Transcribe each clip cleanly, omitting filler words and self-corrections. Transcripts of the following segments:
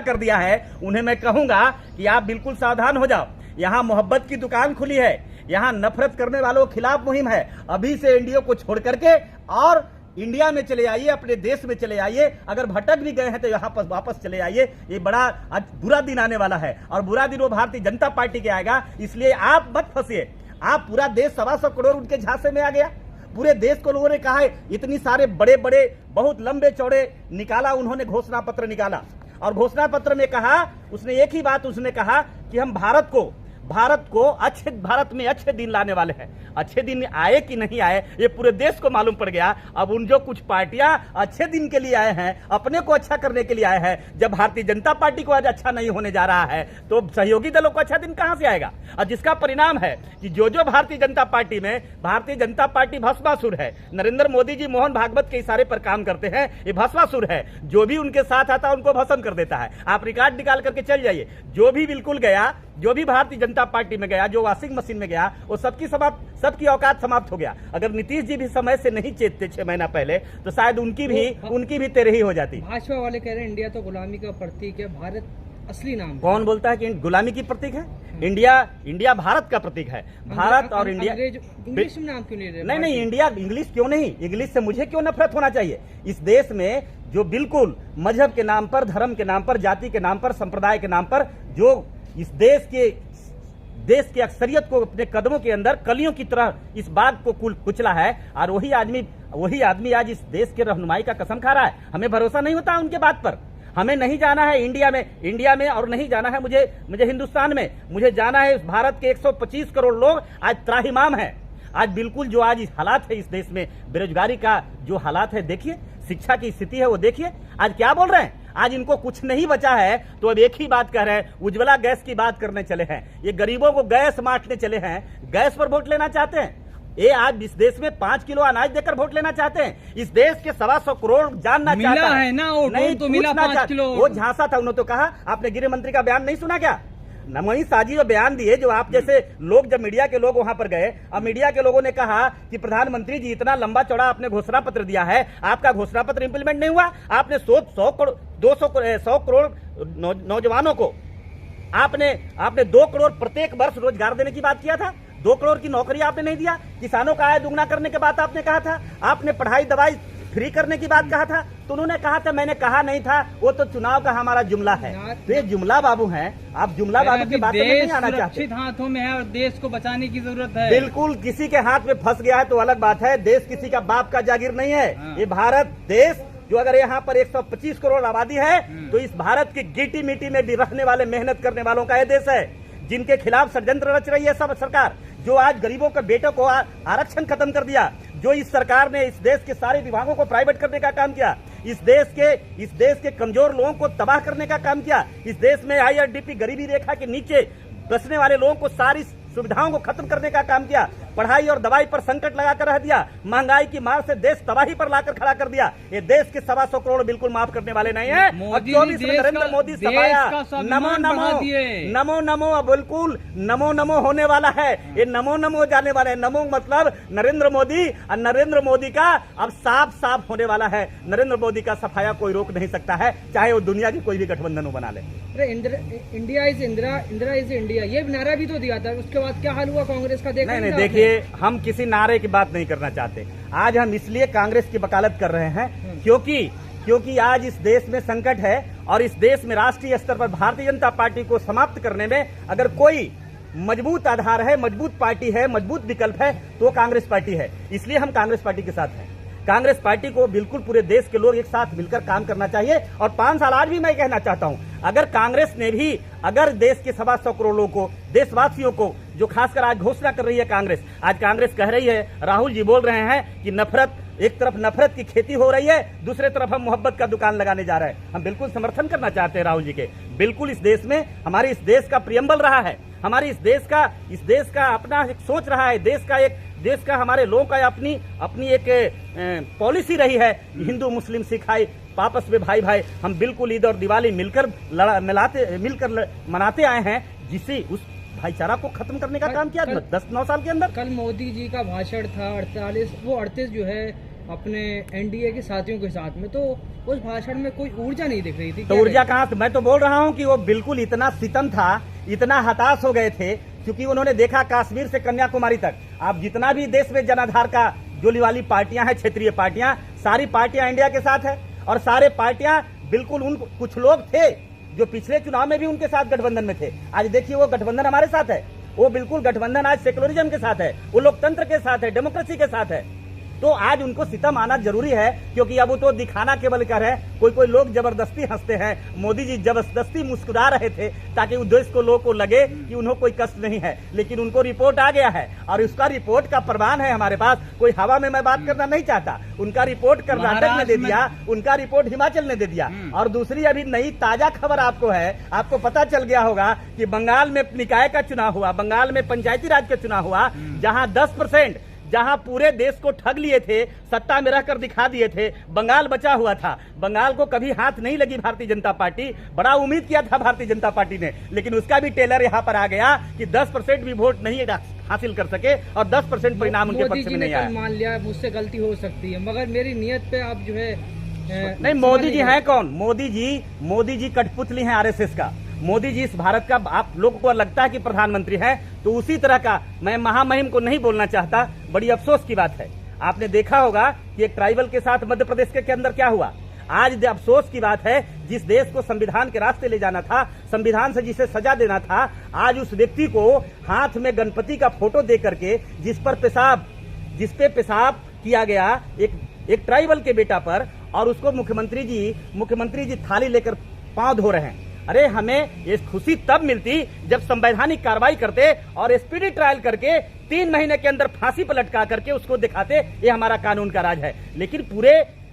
कर दिया है, उन्हें मैं कहूंगा कि आप बिल्कुल सावधान हो जाओ। यहाँ मोहब्बत की दुकान खुली है, यहाँ नफरत करने वालों के खिलाफ मुहिम है। अभी से एनडीए को छोड़ करके और इंडिया में चले आइए, अपने देश में चले आइए। अगर भटक भी गए हैं तो यहाँ पर वापस चले आइए। ये बड़ा आज बुरा दिन आने वाला है और बुरा दिन वो भारतीय जनता पार्टी के आएगा। इसलिए आप मत फंसिए। आप पूरा देश 125 करोड़ उनके झांसे में आ गया। पूरे देश को लोगों ने कहा है, इतनी सारे बड़े बड़े बहुत लंबे चौड़े निकाला उन्होंने, घोषणा पत्र निकाला और घोषणा पत्र में कहा, उसने एक ही बात उसने कहा कि हम भारत को भारत में अच्छे दिन लाने वाले हैं। अच्छे दिन आए कि नहीं आए ये पूरे देश को मालूम पड़ गया। अब उन जो कुछ पार्टियां अच्छे दिन के लिए आए हैं, अपने को अच्छा करने के लिए आए हैं, जब भारतीय जनता पार्टी को आज अच्छा नहीं होने जा रहा है तो सहयोगी दलों को अच्छा दिन कहां से आएगा। और जिसका परिणाम है कि जो भारतीय जनता पार्टी में, भारतीय जनता पार्टी भस्मासुर है। नरेंद्र मोदी जी मोहन भागवत के इशारे पर काम करते हैं, ये भस्मासुर है। जो भी उनके साथ आता है उनको भस्म कर देता है। आप रिकॉर्ड निकाल करके चल जाइए, जो भी बिल्कुल गया, जो भी भारतीय जनता पार्टी में गया, जो वॉशिंग मशीन में गया, वो सबकी औकात समाप्त हो गया। अगर नीतीश जी भी समय से नहीं चेतते 6 महीना पहले तो शायद उनकी भी तेरही हो जाती। भाजपा वाले कह रहे हैं इंडिया तो गुलामी का प्रतीक है, भारत असली नाम। कौन बोलता है कि गुलामी की प्रतीक है? इंडिया भारत का प्रतीक है। भारत और इंडिया। इंग्लिश में नाम क्यों नहीं रहे? नहीं, इंडिया इंग्लिश क्यों नहीं? इंग्लिश से मुझे क्यों नफरत होना चाहिए? इस देश में जो बिल्कुल मजहब के नाम पर, धर्म के नाम पर, जाति के नाम पर, संप्रदाय के नाम पर जो इस देश की अक्सरियत को अपने कदमों के अंदर कलियों की तरह इस बाग को कुचला है, और वही आदमी आज इस देश के रहनुमाई का कसम खा रहा है। हमें भरोसा नहीं होता उनके बात पर। हमें नहीं जाना है इंडिया में और नहीं जाना है मुझे हिंदुस्तान में। मुझे जाना है भारत के 125 करोड़ लोग आज त्राहिमाम है। आज बिल्कुल जो आज इस हालात है इस देश में, बेरोजगारी का जो हालात है देखिए, शिक्षा की स्थिति है वो देखिए। आज क्या बोल रहे हैं? आज इनको कुछ नहीं बचा है तो अब एक ही बात कह रहे हैं, उज्ज्वला गैस की बात करने चले हैं। ये गरीबों को गैस बांटने चले हैं, गैस पर वोट लेना चाहते हैं। ये आज इस देश में 5 किलो अनाज देकर वोट लेना चाहते हैं। इस देश के 125 करोड़ जानना चाहता है ना, नहीं तो मिला 5 किलो। वो झांसा था, उन्होंने तो कहा। आपने गृह मंत्री का बयान नहीं सुना क्या? नमोई साजी जो बयान दिए, जो आप जैसे लोग, जब मीडिया के लोग वहां पर गए, अब मीडिया के लोगों ने कहा कि प्रधानमंत्री जी इतना लंबा चौड़ा आपने घोषणा पत्र दिया है, आपका घोषणा पत्र इंप्लीमेंट नहीं हुआ। आपने 100 करोड़ नौजवानों को आपने 2 करोड़ प्रत्येक वर्ष रोजगार देने की बात किया था। 2 करोड़ की नौकरी आपने नहीं दिया। किसानों का आय दुगना करने की बात आपने कहा था। आपने पढ़ाई दवाई फ्री करने की बात कहा था। तो उन्होंने कहा था, मैंने कहा नहीं था, वो तो चुनाव का हमारा जुमला है। तो ये जुमला बाबू हैं, आप जुमला बाबू की बात में नहीं आना चाहते। सुरक्षित हाथों में है और देश को बचाने की जरूरत है। बिल्कुल, किसी के हाथ में फंस गया है तो अलग बात है। देश किसी का बाप का जागीर नहीं है। ये भारत देश जो, अगर यहाँ पर 125 करोड़ आबादी है तो इस भारत की गिटी मिट्टी में भी रहने वाले, मेहनत करने वालों का यह देश है। जिनके खिलाफ षड्यंत्र रच रही है सब सरकार, जो आज गरीबों के बेटों को आरक्षण खत्म कर दिया, जो इस सरकार ने इस देश के सारे विभागों को प्राइवेट करने का काम किया, इस देश के कमजोर लोगों को तबाह करने का काम किया, इस देश में IRDP गरीबी रेखा के नीचे बसने वाले लोगों को सारी सुविधाओं को खत्म करने का काम किया, पढ़ाई और दवाई पर संकट लगाकर रह दिया, महंगाई की मार से देश तबाही पर लाकर खड़ा कर दिया। ये देश के 125 करोड़ बिल्कुल माफ करने वाले नहीं है। और 24 में नरेंद्र मोदी सफाया, नमो नमो बिल्कुल नमो होने वाला है। ये नमो जाने वाला है। नमो मतलब नरेंद्र मोदी, और नरेंद्र मोदी का अब साफ होने वाला है। नरेंद्र मोदी का सफाया कोई रोक नहीं सकता है, चाहे वो दुनिया की कोई भी गठबंधन बना ले। इंडिया इज इंडिया, ये नारा भी तो दिया था, उसके बाद क्या हाल हुआ कांग्रेस का? नहीं, देखिए, हम किसी नारे की बात नहीं करना चाहते। आज हम इसलिए कांग्रेस की वकालत कर रहे हैं क्योंकि आज इस देश में संकट है, और इस देश में राष्ट्रीय स्तर पर भारतीय जनता पार्टी को समाप्त करने में अगर कोई मजबूत आधार है, मजबूत पार्टी है, मजबूत विकल्प है तो कांग्रेस पार्टी है। इसलिए हम कांग्रेस पार्टी के साथ हैं। कांग्रेस पार्टी को बिल्कुल पूरे देश के लोग एक साथ मिलकर काम करना चाहिए। और 5 साल आज भी मैं कहना चाहता हूं, अगर कांग्रेस ने भी, अगर देश के 125 करोड़ लोगों को, देशवासियों को, जो खासकर आज घोषणा कर रही है कांग्रेस, आज कांग्रेस कह रही है, राहुल जी बोल रहे हैं कि नफरत, एक तरफ नफरत की खेती हो रही है, दूसरे तरफ हम मोहब्बत का दुकान लगाने जा रहे हैं। हम बिल्कुल समर्थन करना चाहते हैं राहुल जी के। बिल्कुल इस देश में, हमारे इस देश का प्रियम्बल रहा है, हमारी इस देश का अपना एक सोच रहा है, देश का हमारे लोगों का अपनी एक पॉलिसी रही है। हिंदू मुस्लिम सिख आपस में भाई हम बिल्कुल ईद और दिवाली मिलकर मनाते आए हैं, जिससे उस भाईचारा को खत्म करने का काम किया 10-9 साल के अंदर। कल मोदी जी का भाषण था, 38 जो है अपने एनडीए के साथियों के साथ में, तो उस भाषण में कोई ऊर्जा नहीं दिख रही थी। तो ऊर्जा कहाँ से? मैं तो बोल रहा हूँ कि वो बिल्कुल इतना सितम था, इतना हताश हो गए थे, क्योंकि उन्होंने देखा कश्मीर से कन्याकुमारी तक, आप जितना भी देश में जनाधार का जो वाली पार्टियां हैं, क्षेत्रीय पार्टियां, सारी पार्टियां इंडिया के साथ है। और सारे पार्टियां बिल्कुल उन कुछ लोग थे जो पिछले चुनाव में भी उनके साथ गठबंधन में थे। आज देखिए वो गठबंधन हमारे साथ है, वो बिल्कुल गठबंधन आज सेकुलरिज्म के साथ है, वो लोकतंत्र के साथ है, डेमोक्रेसी के साथ है। तो आज उनको सितम आना जरूरी है, क्योंकि अब वो तो दिखाना केवल कर है। कोई लोग जबरदस्ती हंसते हैं, मोदी जी जबरदस्ती मुस्कुरा रहे थे ताकि उस देश को लोगों को लगे कि उन्हें कोई कष्ट नहीं है, लेकिन उनको रिपोर्ट आ गया है और उसका रिपोर्ट का प्रमाण है हमारे पास। कोई हवा में मैं बात करना नहीं चाहता। उनका रिपोर्ट कर्नाटक ने दे दिया, उनका रिपोर्ट हिमाचल ने दे दिया। और दूसरी अभी नई ताजा खबर आपको है, आपको पता चल गया होगा कि बंगाल में निकाय का चुनाव हुआ, बंगाल में पंचायती राज का चुनाव हुआ, जहां 10%, जहां पूरे देश को ठग लिए थे, सत्ता में रहकर दिखा दिए थे, बंगाल बचा हुआ था। बंगाल को कभी हाथ नहीं लगी भारतीय जनता पार्टी, बड़ा उम्मीद किया था भारतीय जनता पार्टी ने, लेकिन उसका भी टेलर यहां पर आ गया कि 10% भी वोट नहीं हासिल कर सके और 10% परिणाम उनके पक्ष में नहीं आया। मान लिया मुझसे गलती हो सकती है, मगर मेरी नियत पे आप जो है नहीं। मोदी जी हैं कौन? मोदी जी कठपुतली हैं आरएसएस का। मोदी जी इस भारत का, आप लोगों को लगता है कि प्रधानमंत्री है, तो उसी तरह का, मैं महामहिम को नहीं बोलना चाहता, बड़ी अफसोस की बात है। आपने देखा होगा कि एक ट्राइबल के साथ मध्य प्रदेश के अंदर क्या हुआ। आज अफसोस की बात है, जिस देश को संविधान के रास्ते ले जाना था, संविधान से जिसे सजा देना था, आज उस व्यक्ति को हाथ में गणपति का फोटो दे करके जिस पे पेशाब किया गया एक ट्राइबल के बेटा पर, और उसको मुख्यमंत्री जी थाली लेकर पांव धो रहे हैं। अरे हमें ये खुशी तब मिलती जब संवैधानिक कार्रवाई करते और स्पीडी ट्रायल करके 3 महीने के अंदर फांसी पर लटका करके उसको दिखाते ये हमारा कानून का राज है। लेकिन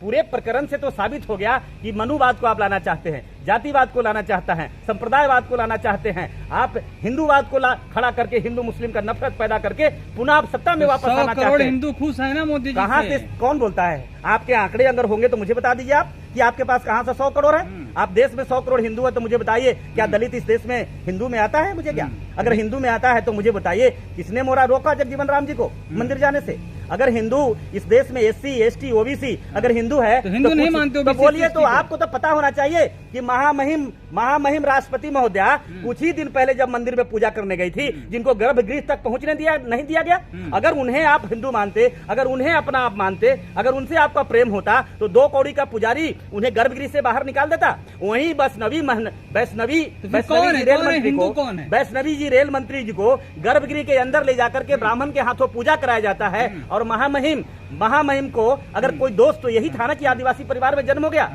पूरे प्रकरण से तो साबित हो गया कि मनुवाद को आप लाना चाहते हैं, जातिवाद को लाना चाहता है, संप्रदायवाद को लाना चाहते हैं, आप हिंदूवाद को खड़ा करके हिंदू मुस्लिम का नफरत पैदा करके पुनः आप सत्ता में वापस आना चाहते हैं। हिंदू खुश है ना मोदी जी कहाँ से? कौन बोलता है? आपके आंकड़े अगर होंगे तो मुझे बता दीजिए आप कि आपके पास कहाँ से 100 करोड़ है। आप देश में 100 करोड़ हिंदू है तो मुझे बताइए, क्या दलित इस देश में हिंदू में आता है? मुझे क्या, अगर हिंदू में आता है तो मुझे बताइए किसने मोरा रोका जगजीवन राम जी को मंदिर जाने से? अगर हिंदू इस देश में SC ST OBC अगर हिंदू है तो हिंदू नहीं मानते तो बोलिए। तो आपको तो पता होना चाहिए कि महामहिम राष्ट्रपति महोदया कुछ ही दिन पहले जब मंदिर में पूजा करने गई थी, जिनको गर्भगृह तक पहुंचने नहीं दिया गया। अगर उन्हें आप हिंदू मानते, अगर उन्हें अपना आप मानते, अगर उनसे आपका प्रेम होता तो 2 कौड़ी का पुजारी उन्हें गर्भगृह से बाहर निकाल देता। वहीं वैष्णवी जी रेल मंत्री जी को गर्भगृह के अंदर ले जाकर के ब्राह्मण के हाथों पूजा कराया जाता है। और महामहिम को अगर कोई दोस्त तो यही था ना कि आदिवासी परिवार में जन्म हो गया।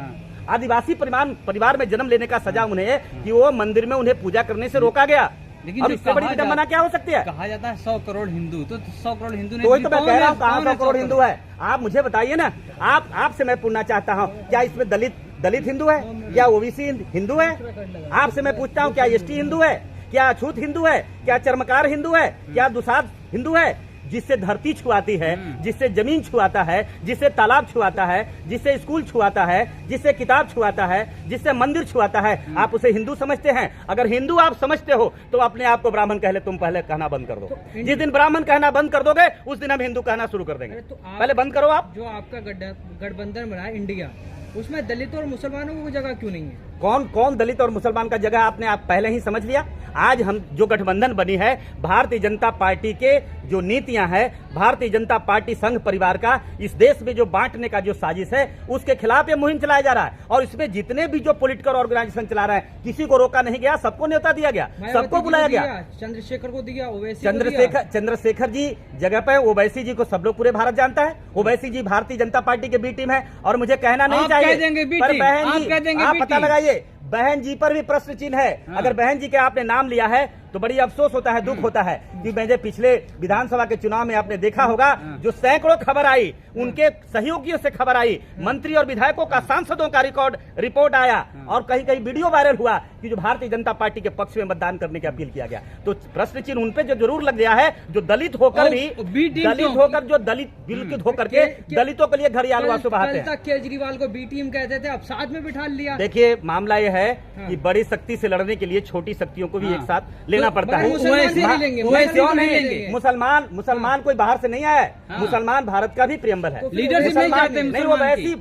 आदिवासी परिवार में जन्म लेने का सजा उन्हें कि वो मंदिर में उन्हें पूजा करने से रोका गया। लेकिन अब इससे बड़ी विडंबना क्या हो सकती है? कहा जाता है 100 करोड़ हिंदू, तो 100 करोड़ हिंदू तो मैं कह रहा हूँ कहाँ 100 करोड़ हिंदू है? आप मुझे बताइए ना। आपसे मैं पूछना चाहता हूँ, क्या इसमें दलित हिंदू है? क्या OBC हिंदू है? आपसे मैं पूछता हूँ, क्या ST हिंदू है? क्या अछूत हिंदू है? क्या चर्मकार हिंदू है? क्या दुसाध हिंदू है? जिससे धरती छुआती है, जिससे जमीन छुआता है, जिससे तालाब छुआता है, जिससे स्कूल छुआता है, जिससे किताब छुआता है, जिससे मंदिर छुआता है, आप उसे हिंदू समझते हैं? अगर हिंदू आप समझते हो तो अपने आप को ब्राह्मण कह ले। तुम पहले कहना बंद कर दो। जिस दिन ब्राह्मण कहना बंद कर दोगे उस दिन हम हिंदू कहना शुरू कर देंगे। पहले बंद करो आप। जो आपका गठबंधन बना है इंडिया, उसमें दलितों और मुसलमानों को जगह क्यों नहीं है? कौन दलित और मुसलमान का जगह आपने आप पहले ही समझ लिया। आज हम जो गठबंधन बनी है, भारतीय जनता पार्टी के जो नीतियां हैं, भारतीय जनता पार्टी संघ परिवार का इस देश में जो बांटने का जो साजिश है, उसके खिलाफ ये मुहिम चलाया जा रहा है। और इसमें जितने भी जो पॉलिटिकल ऑर्गेनाइजेशन चला रहे हैं, किसी को रोका नहीं गया, सबको न्योता दिया गया, सबको बुलाया गया। चंद्रशेखर को दिया, चंद्रशेखर जी जगह पे ओवैसी जी को सब लोग पूरे भारत जानता है। ओवैसी जी भारतीय जनता पार्टी के बी टीम है और मुझे कहना नहीं चाहिए, पर बहन जी आप पता लगाइए, बहन जी पर भी प्रश्न चिन्ह है। अगर बहन जी के आपने नाम लिया है तो बड़ी अफसोस होता है, दुख होता है कि मुझे पिछले विधानसभा के चुनाव में आपने देखा होगा जो सैकड़ों खबर आई, उनके सहयोगियों से खबर आई, मंत्री और विधायकों का, सांसदों का रिपोर्ट आया और कहीं कहीं वीडियो वायरल हुआ कि जो भारतीय जनता पार्टी के पक्ष में मतदान करने की अपील किया गया। तो प्रश्न चिन्ह उन पे जो जरूर लग गया है, जो दलित होकर के दलितों के लिए घर आलवासो बहाते हैं। केजरीवाल को बी टीम कहते थे, अब साथ में बिठा लिया। देखिए मामला यह है कि बड़ी शक्ति से लड़ने के लिए छोटी शक्तियों को भी एक साथ लेना देना पड़ता है। मुसलमान कोई बाहर से नहीं आया है, मुसलमान भारत का भी प्रियम्बल है। लीडरशिप नहीं ओवैसी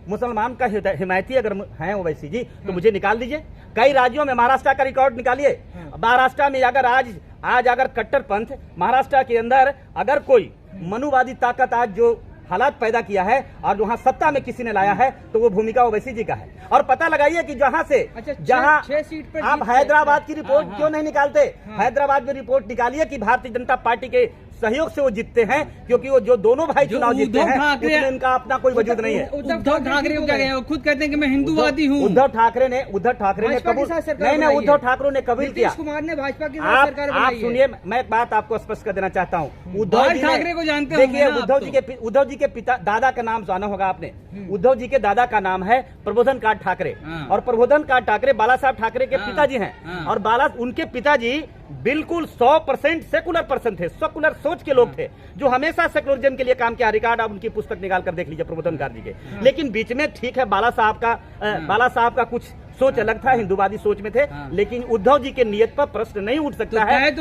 मुसलमान का हिमायती अगर है ओवैसी जी तो मुझे निकाल दीजिए। कई राज्यों में महाराष्ट्र का रिकॉर्ड निकालिए। महाराष्ट्र में अगर आज अगर कट्टरपंथ महाराष्ट्र के अंदर अगर कोई मनुवादी ताकत आज जो हालात पैदा किया है और वहाँ सत्ता में किसी ने लाया है तो वो भूमिका ओवैसी जी का है। और पता लगाइए कि जहाँ से जहाँ 6 सीट पर आप हैदराबाद की रिपोर्ट क्यों नहीं निकालते? हैदराबाद में रिपोर्ट निकालिए कि भारतीय जनता पार्टी के सहयोग से वो जीतते हैं, क्योंकि वो जो दोनों भाई चुनाव जीतते हैं उसमें इनका अपना कोई वजूद नहीं है। उद्धव ठाकरे को क्या कहें? खुद कहते हैं कि मैं हिंदूवादी हूँ। उद्धव ठाकरे ने कबूल नहीं, उद्धव ठाकरे ने कबूल किया। नीतीश कुमार ने भाजपा की सरकार बनाई है। आप सुनिए, मैं एक बात आपको स्पष्ट कर देना चाहता हूँ। उद्धव ठाकरे को जानते हैं? देखिए, उद्धव जी के पिता दादा का नाम जाना होगा आपने। उद्धव जी के दादा का नाम है प्रबोधन कार ठाकरे और प्रबोधन कार ठाकरे बाला साहब ठाकरे के पिताजी हैं। और उनके पिताजी बिल्कुल 100% सेकुलर पर्सन थे, सेकुलर सोच के लोग थे जो हमेशा सेकुलरिज्म के लिए काम किया। रिकॉर्ड आप उनकी पुस्तक निकाल कर देख लीजिए प्रबोधन कार जी के। लेकिन बीच में ठीक है बाला साहब का कुछ सोच अलग था, हिंदूवादी सोच में थे। लेकिन उद्धव जी के नियत पर प्रश्न नहीं उठ सकता है।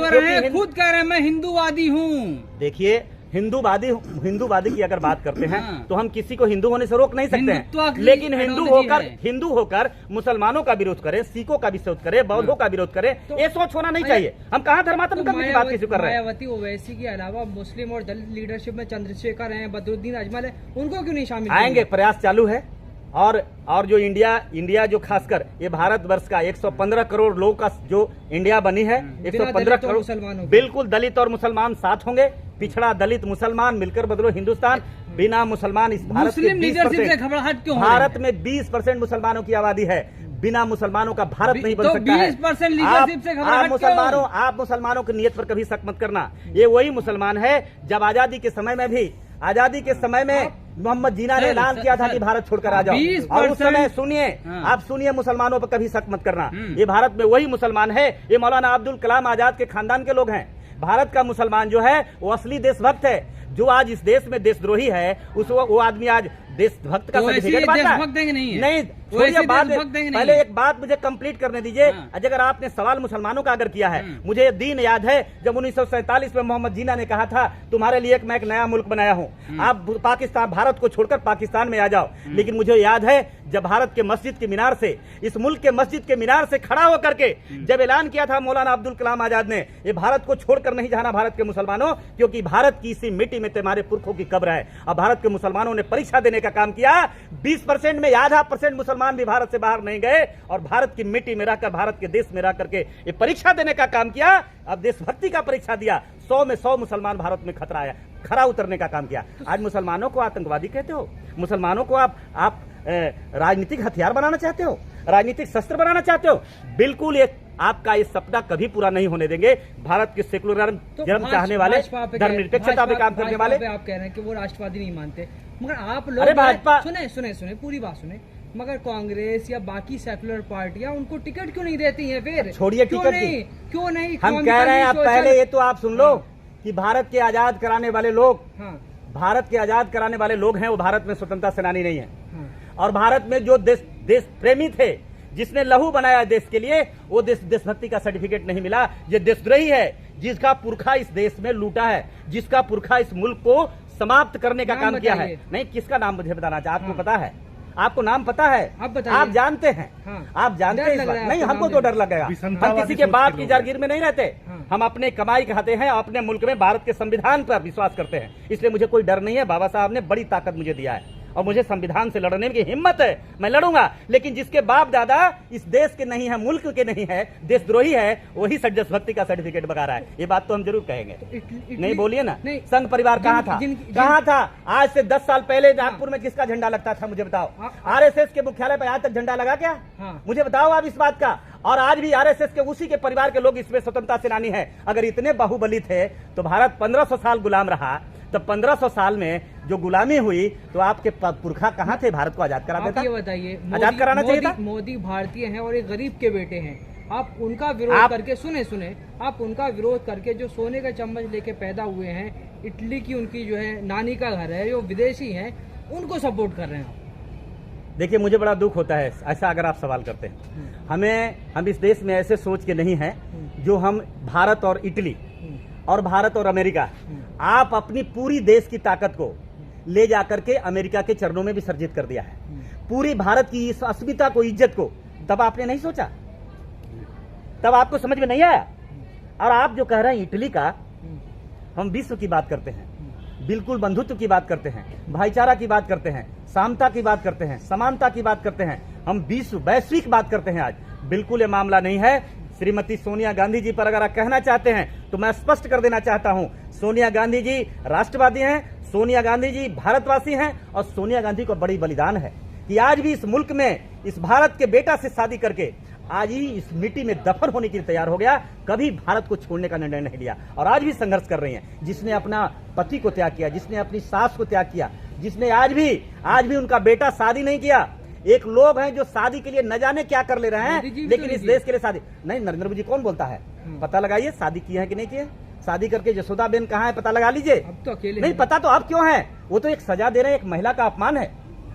खुद कह रहे हैं मैं हिंदूवादी हूँ। देखिए, हिंदूवादी की अगर बात करते हैं तो हम किसी को हिंदू होने से रोक नहीं सकते हैं। लेकिन हिंदू होकर मुसलमानों का विरोध करें, सिखों का विरोध करें, बौद्धों का विरोध करें, ये सोच होना नहीं चाहिए। हम कहाँ धर्मात्मक की बात किसी कर रहे हैं? मायावती ओवैसी के अलावा मुस्लिम और दलित लीडरशिप में चंद्रशेखर हैं, बदरुद्दीन अजमल है, उनको क्यों नहीं शामिल आएंगे? प्रयास चालू है। और जो इंडिया जो खासकर ये भारत वर्ष का 115 करोड़ लोगों का जो इंडिया बनी है, 115 करोड़ मुसलमानों, बिल्कुल दलित और मुसलमान साथ होंगे। पिछड़ा दलित मुसलमान मिलकर बदलो हिंदुस्तान। बिना मुसलमान इस भारत के 20% भारत में 20% मुसलमानों की आबादी है। बिना मुसलमानों का भारत नहीं बन सकता है। 20% लीडरशिप से आप मुसलमानों की नियत पर कभी शक मत करना। ये वही मुसलमान है जब आजादी के समय में मोहम्मद जीना ने ऐलान किया था कि भारत छोड़कर आ जाओ। और उस समय आप सुनिए, मुसलमानों पर कभी शक मत करना। ये भारत में वही मुसलमान है। ये मौलाना अब्दुल कलाम आजाद के खानदान के लोग हैं। भारत का मुसलमान जो है वो असली देशभक्त है। जो आज इस देश में देशद्रोही है वो आदमी आज देशभक्त का सर्टिफिकेट पाता है। नहीं, पहले एक बात मुझे कंप्लीट करने दीजिए। अगर आपने सवाल मुसलमानों का अगर किया है, मुझे दिन याद है जब 1947 में मोहम्मद जीना ने कहा था तुम्हारे लिए मैं एक नया मुल्क बनाया हूँ, आप भारत को छोड़कर पाकिस्तान में आ जाओ। लेकिन मुझे याद है जब भारत के मस्जिद के मीनार से, इस मुल्क के मस्जिद के मीनार से खड़ा होकर के जब ऐलान किया था मौलाना अब्दुल कलाम आजाद ने, ये भारत को छोड़कर नहीं जाना भारत के मुसलमानों, क्योंकि भारत की इसी मिट्टी में तुम्हारे पुरखों की कब्र है। अब भारत के मुसलमानों ने परीक्षा देने का काम किया। 20% में आधा % मुसलमान भी भारत से बाहर नहीं गए और भारत की मिट्टी में रहकर, भारत के देश में रह करके ये परीक्षा देने का काम किया। अब देशभक्ति का परीक्षा दिया। 100 में 100 मुसलमान भारत में खरा उतरने का काम किया। आज मुसलमानों को आतंकवादी कहते हो, मुसलमानों को आप राजनीतिक हथियार बनाना चाहते हो, राजनीतिक शस्त्र बनाना चाहते हो। बिल्कुल आपका ये सपना कभी पूरा नहीं होने देंगे। भारत के सेकुलरिज्म चाहने वाले, धर्मनिरपेक्षता पे काम करने वाले, आप कह रहे हैं कि वो राष्ट्रवादी नहीं मानते, मगर आप लोग अरे भाजपा सुने पूरी बात सुने, मगर कांग्रेस या बाकी सेकुलर पार्टियां उनको टिकट क्यों नहीं देती हैं? फिर छोड़िए टिकट क्यों नहीं हम कह रहे हैं। आप पहले ये तो आप सुन लो कि भारत के आजाद कराने वाले लोग, भारत के आजाद कराने वाले लोग हैं वो भारत में स्वतंत्रता सेनानी नहीं है। और भारत में जो देश प्रेमी थे, जिसने लहू बनाया देश के लिए, वो देशभक्ति का सर्टिफिकेट नहीं मिला। ये देशद्रोही है जिसका पुरखा इस देश में लूटा है, जिसका पुरखा इस मुल्क को समाप्त करने का काम किया है। नहीं, किसका नाम मुझे बताना चाहिए? आपको पता है? आपको नाम पता है? आप जानते हैं? आप जानते हैं? नहीं, हमको तो डर लगेगा। हम किसी के बाप की जागीर में नहीं रहते। हम अपने कमाई खाते हैं, अपने मुल्क में भारत के संविधान पर विश्वास करते हैं, इसलिए मुझे कोई डर नहीं है। बाबा साहब ने बड़ी ताकत मुझे दिया है और मुझे संविधान से लड़ने की हिम्मत है, मैं लड़ूंगा। लेकिन जिसके बाप दादा इस देश के नहीं है, मुल्क के नहीं है, देशद्रोही है, वही देशभक्ति का सर्टिफिकेट बगा रहा है। ये बात तो हम जरूर कहेंगे। नहीं बोलिए ना, संघ परिवार कहाँ था? कहाँ था? आज से 10 साल पहले नागपुर में किसका झंडा लगता था? मुझे बताओ। RSS के मुख्यालय पर आज तक झंडा लगा क्या? मुझे बताओ आप इस बात का। और आज भी RSS के उसी के परिवार के लोग इसमें स्वतंत्रता सेनानी है। अगर इतने बाहुबली थे तो भारत 1500 साल गुलाम रहा, तो 1500 साल में जो गुलामी हुई तो आपके पुरखा कहाँ थे? भारत को आजाद करा देता। ये बताइए, आजाद कराना चाहिए था। मोदी भारतीय हैं और एक गरीब के बेटे हैं। आप उनका विरोध करके सुने आप उनका विरोध करके जो सोने का चम्मच लेके पैदा हुए हैं, इटली की उनकी जो है नानी का घर है, जो विदेशी हैं, उनको सपोर्ट कर रहे हैं। देखिए, मुझे बड़ा दुख होता है ऐसा अगर आप सवाल करते हैं। हम इस देश में ऐसे सोच के नहीं हैं जो हम भारत और इटली और भारत और अमेरिका, आप अपनी पूरी देश की ताकत को ले जाकर के अमेरिका के चरणों में विसर्जित कर दिया है। पूरी भारत की इस अस्मिता को, इज्जत को तब आपने नहीं सोचा, तब आपको समझ में नहीं आया। और आप जो कह रहे हैं इटली का, हम विश्व की बात करते हैं, बिल्कुल बंधुत्व की बात करते हैं, भाईचारा की बात करते हैं, समता की बात करते हैं, समानता की बात करते हैं, हम विश्व वैश्विक बात करते हैं। आज बिल्कुल ये मामला नहीं है। श्रीमती सोनिया गांधी जी पर अगर आप कहना चाहते हैं तो मैं स्पष्ट कर देना चाहता हूं, सोनिया गांधी जी राष्ट्रवादी हैं, सोनिया गांधी जी भारतवासी हैं, और सोनिया गांधी को बड़ी बलिदान है कि आज भी इस मुल्क में इस भारत के बेटा से शादी करके आज ही इस मिट्टी में दफन होने के लिए तैयार हो गया, कभी भारत को छोड़ने का निर्णय नहीं लिया, और आज भी संघर्ष कर रही हैं। जिसने अपना पति को त्याग किया, जिसने अपनी सास को त्याग किया, जिसने आज भी उनका बेटा शादी नहीं किया। एक लोग हैं जो शादी के लिए न जाने क्या कर ले रहे हैं, लेकिन इस देश के लिए शादी नहीं। नरेंद्र मोदी कौन बोलता है, पता लगाइए शादी की है कि नहीं की है। शादी करके जसोदाबेन कहाँ है, पता लगा लीजिए। अब तो अकेले नहीं पता तो अब क्यों है, वो तो एक सजा दे रहे हैं, एक महिला का अपमान है।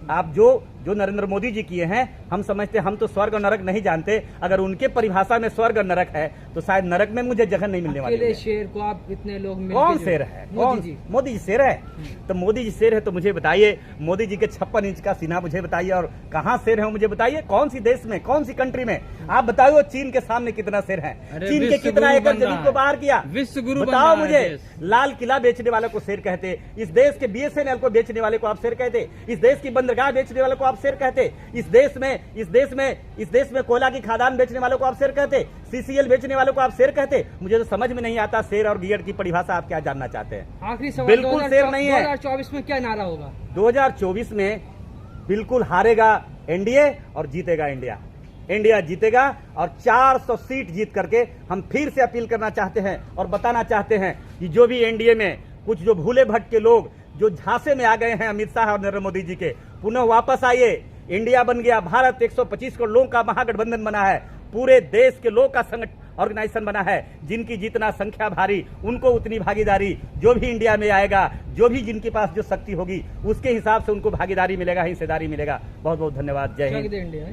आप जो नरेंद्र मोदी जी किए हैं, हम समझते, हम तो स्वर्ग और नरक नहीं जानते। अगर उनके परिभाषा में स्वर्ग और नरक है तो शायद नरक में मुझे जगह नहीं मिलने वाली है। शेर को आप इतने लोग कौन शेर है, मोदी जी शेर है। तो मोदी जी शेर है तो मुझे बताइए, मोदी जी के 56 इंच का सीना मुझे बताइए, और कहाँ शेर है मुझे बताइए। कौन सी देश में, कौन सी कंट्री में आप बताओ, वो चीन के सामने कितना शेर है, चीन के कितना एकड़ जमीन को बाहर किया, विश्व गुरु बताओ मुझे। लाल किला बेचने वाले को शेर कहते, इस देश के BSNL को बेचने वाले को आप शेर कहते, इस देश की बंदरगाह बेचने वाले को आप शेर कहते, इस देश में कोयला की खादान बेचने वालों को आप शेर कहते, CCL बेचने वालों को आप शेर कहते। मुझे तो समझ में नहीं आता शेर और गियर की परिभाषा आप क्या जानना चाहते हैं। आखिरी सवाल, बिल्कुल शेर नहीं है। 2024 में क्या नारा होगा? 2024 में बिल्कुल हारेगा एनडीए और जीतेगा इंडिया। इंडिया जीतेगा, और 400 सीट जीत करके हम फिर से अपील करना चाहते हैं और बताना चाहते हैं कि जो भी एनडीए में कुछ जो भूले भटके लोग जो झांसे में आ गए हैं अमित शाह और नरेंद्र मोदी जी के, पुनः वापस आइए। इंडिया बन गया, भारत 125 करोड़ लोगों का महागठबंधन बना है, पूरे देश के लोग का ऑर्गेनाइजेशन बना है। जिनकी जितना संख्या भारी, उनको उतनी भागीदारी। जो भी इंडिया में आएगा, जो भी जिनके पास जो शक्ति होगी, उसके हिसाब से उनको भागीदारी मिलेगा, हिस्सेदारी मिलेगा। बहुत बहुत धन्यवाद। जय हिंद। इंडिया